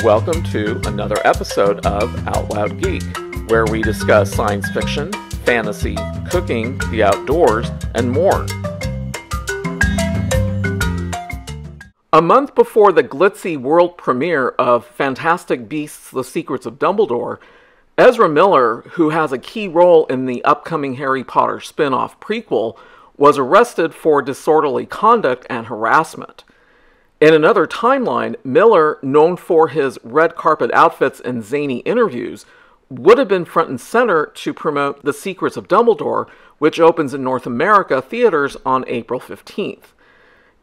Welcome to another episode of Out Loud Geek, where we discuss science fiction, fantasy, cooking, the outdoors, and more. A month before the glitzy world premiere of Fantastic Beasts: The Secrets of Dumbledore, Ezra Miller, who has a key role in the upcoming Harry Potter spin-off prequel, was arrested for disorderly conduct and harassment. In another timeline, Miller, known for his red carpet outfits and zany interviews, would have been front and center to promote The Secrets of Dumbledore, which opens in North America theaters on April 15th.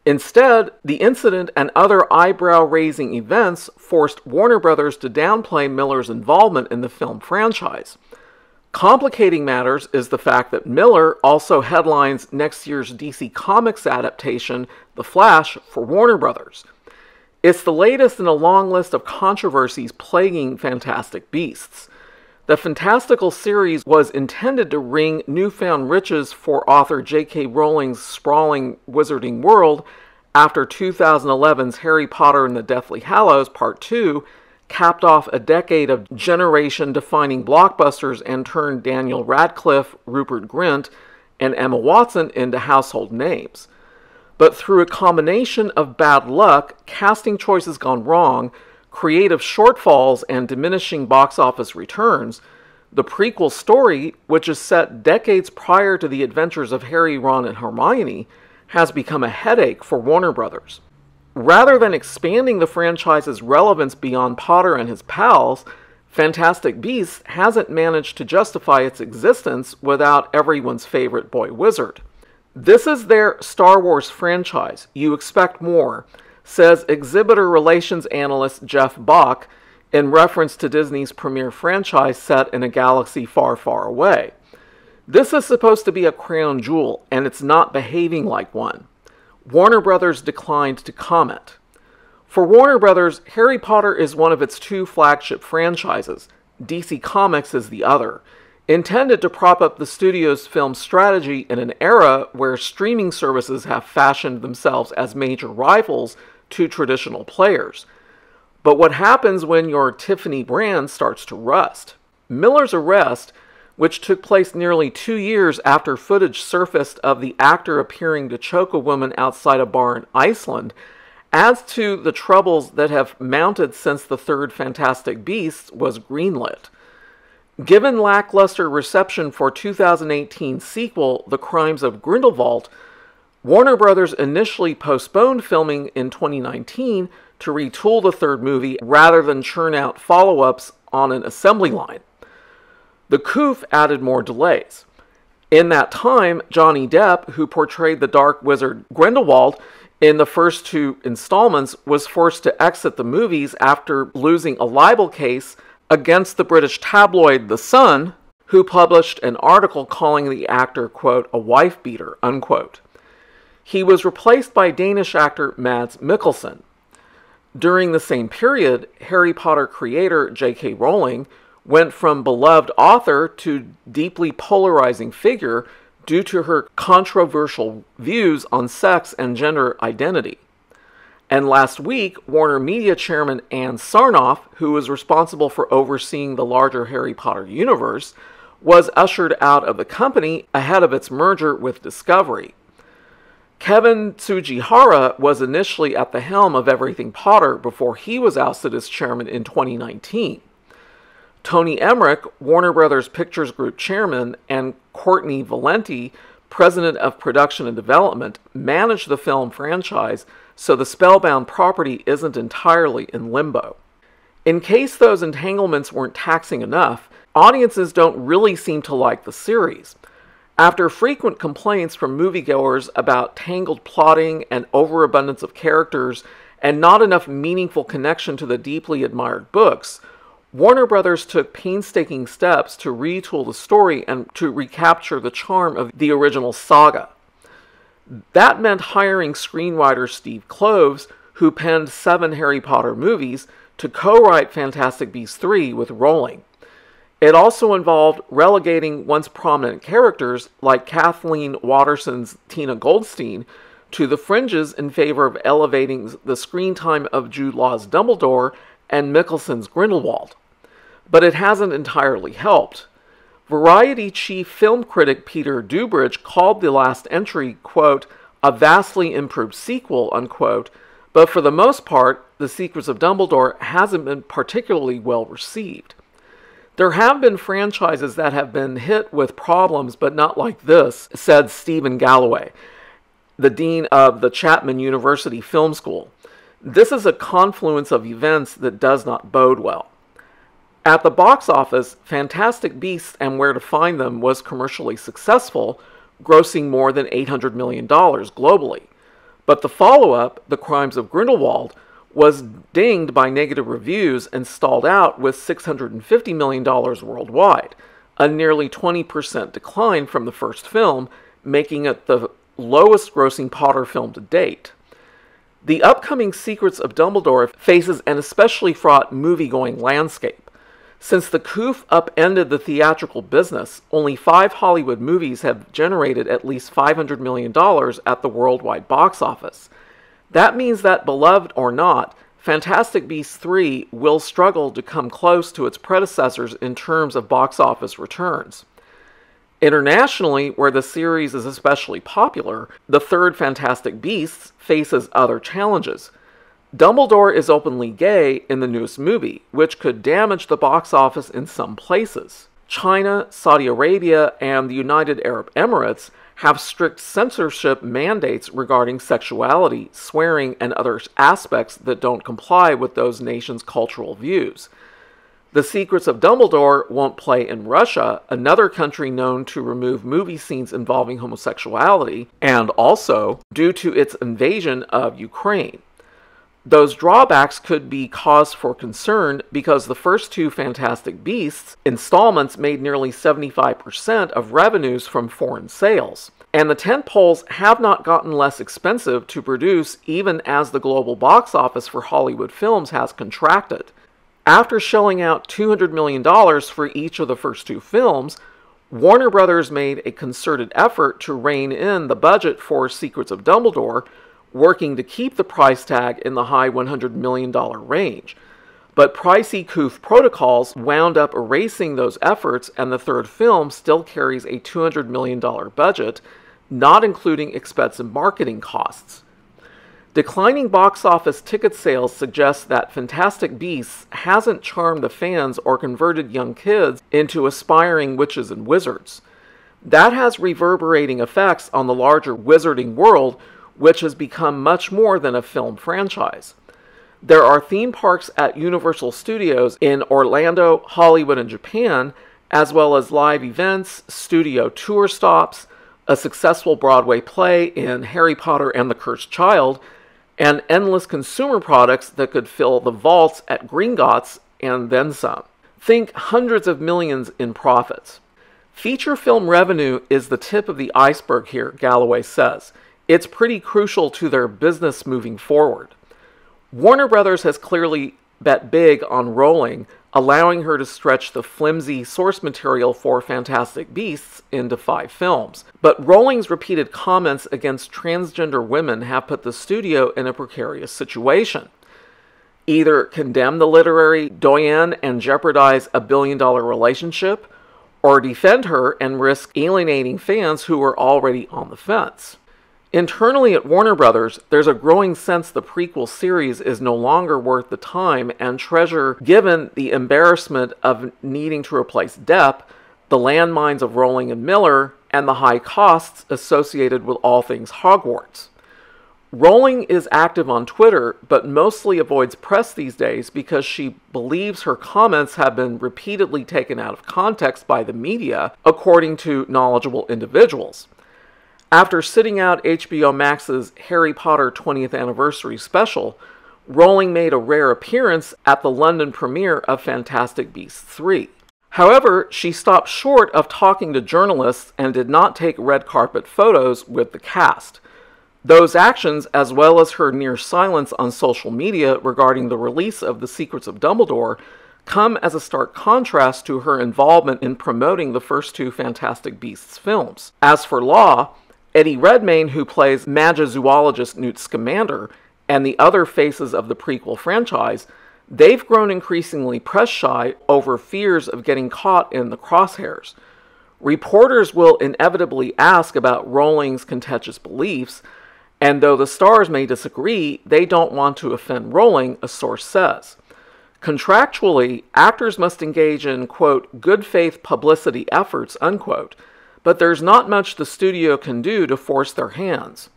Instead, the incident and other eyebrow-raising events forced Warner Brothers to downplay Miller's involvement in the film franchise. Complicating matters is the fact that Miller also headlines next year's DC Comics adaptation, The Flash, for Warner Brothers. It's the latest in a long list of controversies plaguing Fantastic Beasts. The fantastical series was intended to wring newfound riches for author J.K. Rowling's sprawling wizarding world after 2011's Harry Potter and the Deathly Hallows Part 2 capped off a decade of generation-defining blockbusters and turned Daniel Radcliffe, Rupert Grint, and Emma Watson into household names. But through a combination of bad luck, casting choices gone wrong, creative shortfalls, and diminishing box office returns, the prequel story, which is set decades prior to the adventures of Harry, Ron, and Hermione, has become a headache for Warner Brothers. Rather than expanding the franchise's relevance beyond Potter and his pals, Fantastic Beasts hasn't managed to justify its existence without everyone's favorite boy wizard. "This is their Star Wars franchise. You expect more," says exhibitor relations analyst Jeff Bach in reference to Disney's premier franchise set in a galaxy far, far away. "This is supposed to be a crown jewel, and it's not behaving like one." Warner Brothers declined to comment. For Warner Brothers, Harry Potter is one of its two flagship franchises. DC Comics is the other, intended to prop up the studio's film strategy in an era where streaming services have fashioned themselves as major rivals to traditional players. But what happens when your Tiffany brand starts to rust? Miller's arrest, which took place nearly 2 years after footage surfaced of the actor appearing to choke a woman outside a bar in Iceland, adds to the troubles that have mounted since the third Fantastic Beasts was greenlit. Given lackluster reception for 2018's sequel, The Crimes of Grindelwald, Warner Brothers initially postponed filming in 2019 to retool the third movie rather than churn out follow-ups on an assembly line. The coup added more delays. In that time, Johnny Depp, who portrayed the dark wizard Grindelwald in the first two installments, was forced to exit the movies after losing a libel case against the British tabloid The Sun, who published an article calling the actor, quote, "a wife-beater," unquote. He was replaced by Danish actor Mads Mikkelsen. During the same period, Harry Potter creator J.K. Rowling went from beloved author to deeply polarizing figure due to her controversial views on sex and gender identity. And last week, Warner Media Chairman Ann Sarnoff, who is responsible for overseeing the larger Harry Potter universe, was ushered out of the company ahead of its merger with Discovery. Kevin Tsujihara was initially at the helm of Everything Potter before he was ousted as chairman in 2019. Tony Emmerich, Warner Brothers Pictures Group chairman, and Courtney Valenti, president of production and development, manage the film franchise, so the spellbound property isn't entirely in limbo. In case those entanglements weren't taxing enough, audiences don't really seem to like the series. After frequent complaints from moviegoers about tangled plotting and overabundance of characters and not enough meaningful connection to the deeply admired books, Warner Brothers took painstaking steps to retool the story and to recapture the charm of the original saga. That meant hiring screenwriter Steve Kloves, who penned 7 Harry Potter movies, to co-write Fantastic Beasts 3 with Rowling. It also involved relegating once prominent characters like Kathleen Watterson's Tina Goldstein to the fringes in favor of elevating the screen time of Jude Law's Dumbledore and Mickelson's Grindelwald. But it hasn't entirely helped. Variety chief film critic Peter Dubridge called the last entry, quote, a vastly improved sequel, unquote, but for the most part, The Secrets of Dumbledore hasn't been particularly well received. There have been franchises that have been hit with problems, but not like this, said Stephen Galloway, the dean of the Chapman University Film School. This is a confluence of events that does not bode well. At the box office, Fantastic Beasts and Where to Find Them was commercially successful, grossing more than $800 million globally. But the follow-up, The Crimes of Grindelwald, was dinged by negative reviews and stalled out with $650 million worldwide, a nearly 20% decline from the first film, making it the lowest grossing Potter film to date. The upcoming Secrets of Dumbledore faces an especially fraught movie-going landscape. Since the coup upended the theatrical business, only 5 Hollywood movies have generated at least $500 million at the worldwide box office. That means that, beloved or not, Fantastic Beasts 3 will struggle to come close to its predecessors in terms of box office returns. Internationally, where the series is especially popular, the third Fantastic Beasts faces other challenges. Dumbledore is openly gay in the newest movie, which could damage the box office in some places. China, Saudi Arabia, and the United Arab Emirates have strict censorship mandates regarding sexuality, swearing, and other aspects that don't comply with those nations' cultural views. The Secrets of Dumbledore won't play in Russia, another country known to remove movie scenes involving homosexuality, and also due to its invasion of Ukraine. Those drawbacks could be cause for concern because the first 2 Fantastic Beasts installments made nearly 75% of revenues from foreign sales, and the tentpoles have not gotten less expensive to produce even as the global box office for Hollywood films has contracted. After shelling out $200 million for each of the first 2 films, Warner Brothers made a concerted effort to rein in the budget for Secrets of Dumbledore, working to keep the price tag in the high $100 million range. But pricey COOF protocols wound up erasing those efforts, and the third film still carries a $200 million budget, not including expensive marketing costs. Declining box office ticket sales suggest that Fantastic Beasts hasn't charmed the fans or converted young kids into aspiring witches and wizards. That has reverberating effects on the larger wizarding world, which has become much more than a film franchise. There are theme parks at Universal Studios in Orlando, Hollywood, and Japan, as well as live events, studio tour stops, a successful Broadway play in Harry Potter and the Cursed Child, and endless consumer products that could fill the vaults at Gringotts and then some. Think hundreds of millions in profits. Feature film revenue is the tip of the iceberg here, Galloway says. It's pretty crucial to their business moving forward. Warner Brothers has clearly bet big on Rowling, allowing her to stretch the flimsy source material for Fantastic Beasts into 5 films. But Rowling's repeated comments against transgender women have put the studio in a precarious situation. Either condemn the literary doyenne and jeopardize a billion-dollar relationship, or defend her and risk alienating fans who are already on the fence. Internally at Warner Brothers, there's a growing sense the prequel series is no longer worth the time and treasure given the embarrassment of needing to replace Depp, the landmines of Rowling and Miller, and the high costs associated with all things Hogwarts. Rowling is active on Twitter, but mostly avoids press these days because she believes her comments have been repeatedly taken out of context by the media, according to knowledgeable individuals. After sitting out HBO Max's Harry Potter 20th Anniversary special, Rowling made a rare appearance at the London premiere of Fantastic Beasts 3. However, she stopped short of talking to journalists and did not take red carpet photos with the cast. Those actions, as well as her near silence on social media regarding the release of The Secrets of Dumbledore, come as a stark contrast to her involvement in promoting the first 2 Fantastic Beasts films. As for Law, Eddie Redmayne, who plays magizoologist Newt Scamander, and the other faces of the prequel franchise, they've grown increasingly press-shy over fears of getting caught in the crosshairs. Reporters will inevitably ask about Rowling's contentious beliefs, and though the stars may disagree, they don't want to offend Rowling, a source says. Contractually, actors must engage in, quote, good faith publicity efforts, unquote, but there's not much the studio can do to force their hands.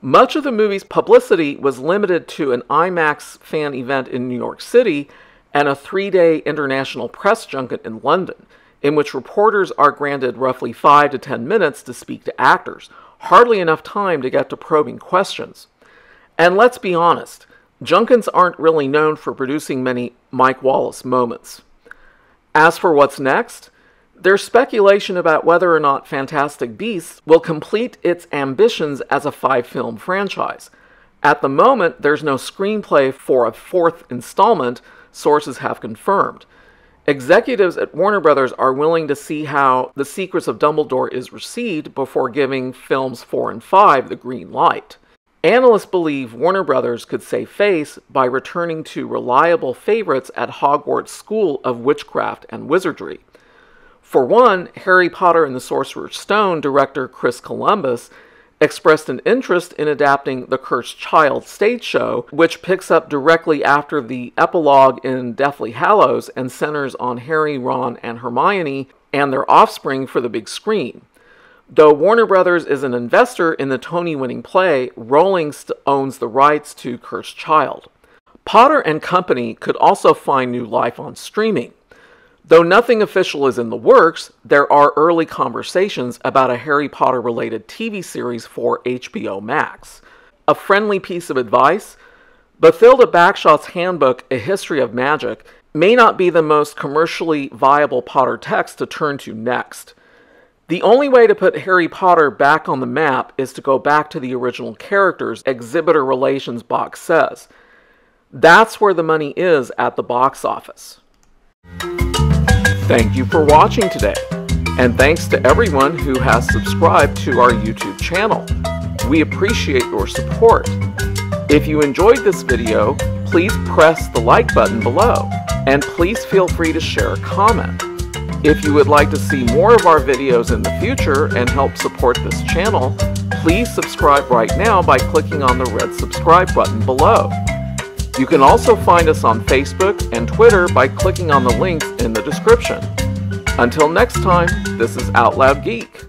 Much of the movie's publicity was limited to an IMAX fan event in New York City and a 3-day international press junket in London, in which reporters are granted roughly 5 to 10 minutes to speak to actors, hardly enough time to get to probing questions. And let's be honest, junkets aren't really known for producing many Mike Wallace moments. As for what's next, there's speculation about whether or not Fantastic Beasts will complete its ambitions as a 5-film franchise. At the moment, there's no screenplay for a 4th installment, sources have confirmed. Executives at Warner Brothers are willing to see how The Secrets of Dumbledore is received before giving films 4 and 5 the green light. Analysts believe Warner Brothers could save face by returning to reliable favorites at Hogwarts School of Witchcraft and Wizardry. For one, Harry Potter and the Sorcerer's Stone director Chris Columbus expressed an interest in adapting The Cursed Child stage show, which picks up directly after the epilogue in Deathly Hallows and centers on Harry, Ron, and Hermione and their offspring for the big screen. Though Warner Brothers is an investor in the Tony-winning play, Rowling owns the rights to Cursed Child. Potter and Company could also find new life on streaming. Though nothing official is in the works, there are early conversations about a Harry Potter-related TV series for HBO Max. A friendly piece of advice: Bathilda Bagshot's handbook, A History of Magic, may not be the most commercially viable Potter text to turn to next. The only way to put Harry Potter back on the map is to go back to the original characters, Exhibitor Relations box says. That's where the money is at the box office. Thank you for watching today, and thanks to everyone who has subscribed to our YouTube channel. We appreciate your support. If you enjoyed this video, please press the like button below, and please feel free to share a comment. If you would like to see more of our videos in the future and help support this channel, please subscribe right now by clicking on the red subscribe button below. You can also find us on Facebook and Twitter by clicking on the links in the description. Until next time, this is Out Loud Geek.